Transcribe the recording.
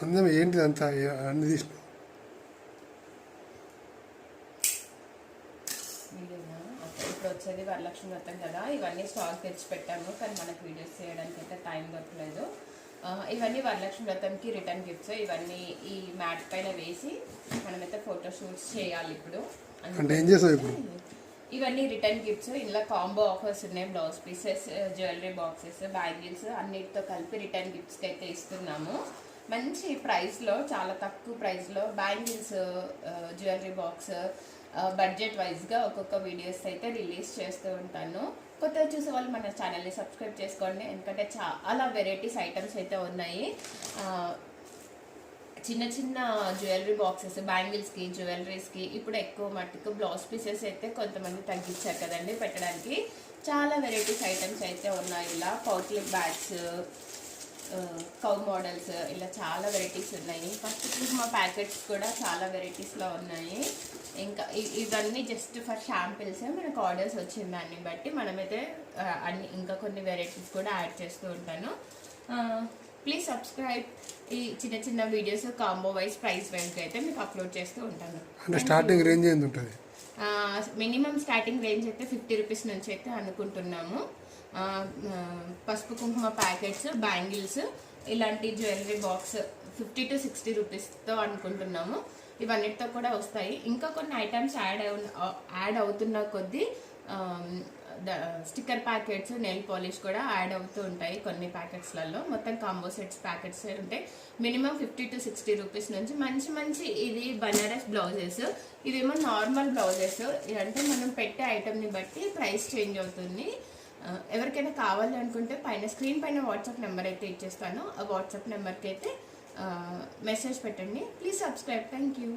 సందేహం ఏంటిది అంతా అన్ని తీసిన ఇప్పుడు వచ్చేది వరలక్ష్మి వ్రతం కదా, ఇవన్నీ స్టాక్ తెచ్చి పెట్టాము కానీ మనకు వీడియోస్ చేయడానికి అయితే టైం దొరకలేదు. ఇవన్నీ వరలక్ష్మి వ్రతంకి రిటర్న్ గిఫ్ట్స్. ఇవన్నీ ఈ మ్యాట్ పైన వేసి మనమైతే ఫోటో షూట్స్ చేయాలి ఇప్పుడు. అంటే ఏం చేసావు ఇప్పుడు? ఇవన్నీ రిటర్న్ గిఫ్ట్స్. ఇందులో కాంబో ఆఫర్స్ ఉన్నాయి. Blouse pieces, jewellery boxes, bangles అన్నిటితో కలిపి రిటర్న్ గిఫ్ట్స్కి అయితే ఇస్తున్నాము. మంచి ప్రైస్లో, చాలా తక్కువ ప్రైస్లో బ్యాంగిల్స్, జ్యువెలరీ బాక్స్ బడ్జెట్ వైజ్గా ఒక్కొక్క వీడియోస్ అయితే రిలీజ్ చేస్తూ ఉంటాను. కొత్తగా చూసే వాళ్ళు మన ఛానల్ని సబ్స్క్రైబ్ చేసుకోండి, ఎందుకంటే చాలా వెరైటీస్ ఐటమ్స్ అయితే ఉన్నాయి. చిన్న చిన్న జ్యువెలరీ బాక్సెస్, బ్యాంగిల్స్కి, జ్యువెలరీస్కి ఇప్పుడు ఎక్కువ మట్టుకు బ్లౌజ్ పీసెస్ అయితే కొంతమంది తగ్గించారు కదండి పెట్టడానికి. చాలా వెరైటీస్ ఐటమ్స్ అయితే ఉన్నాయి. ఇలా పౌట్లిక్ బ్యాగ్స్, కౌ మోడల్స్, ఇలా చాలా వెరైటీస్ ఉన్నాయి. ఫస్ట్ మా ప్యాకెట్స్ కూడా చాలా వెరైటీస్లో ఉన్నాయి. ఇంకా ఇవన్నీ జస్ట్ ఫర్ షాంపిల్స్. మనకు ఆర్డర్స్ వచ్చిన దాన్ని బట్టి మనమైతే అన్ని ఇంకా కొన్ని వెరైటీస్ కూడా యాడ్ చేస్తూ ఉంటాను. Please subscribe. ఈ చిన్న చిన్న వీడియోస్ కాంబో వైజ్, ప్రైస్ వైజ్గా అయితే మీకు అప్లోడ్ చేస్తూ ఉంటాను. స్టార్టింగ్ రేంజ్ ఎంత ఉంటుంది? మినిమం స్టార్టింగ్ రేంజ్ అయితే 50 రూపీస్ నుంచి అయితే అనుకుంటున్నాము. పసుపు కుంకుమ ప్యాకెట్స్, బ్యాంగిల్స్, ఇలాంటి జ్యువెలరీ బాక్స్ 50 to 60 రూపీస్తో అనుకుంటున్నాము. ఇవన్నిటితో కూడా వస్తాయి. ఇంకా కొన్ని ఐటమ్స్ యాడ్ అవుతున్న కొద్దీ స్టిక్కర్ ప్యాకెట్స్, నెయిల్ పాలిష్ కూడా యాడ్ అవుతూ ఉంటాయి కొన్ని ప్యాకెట్స్లలో. మొత్తం కాంబో సెట్స్ ప్యాకెట్స్ ఉంటాయి. మినిమం 50 to 60 రూపీస్ నుంచి మంచి మంచి ఇది బనారస్ బ్లౌజెస్. ఇవేమో నార్మల్ బ్లౌజెస్. అంటే మనం పెట్టే ఐటమ్ని బట్టి ప్రైస్ చేంజ్ అవుతుంది. ఎవరికైనా కావాలి అనుకుంటే పైన స్క్రీన్ పైన వాట్సాప్ నెంబర్ అయితే ఇచ్చేస్తాను. ఆ వాట్సాప్ నెంబర్కి అయితే మెసేజ్ పెట్టండి. Please subscribe. Thank you.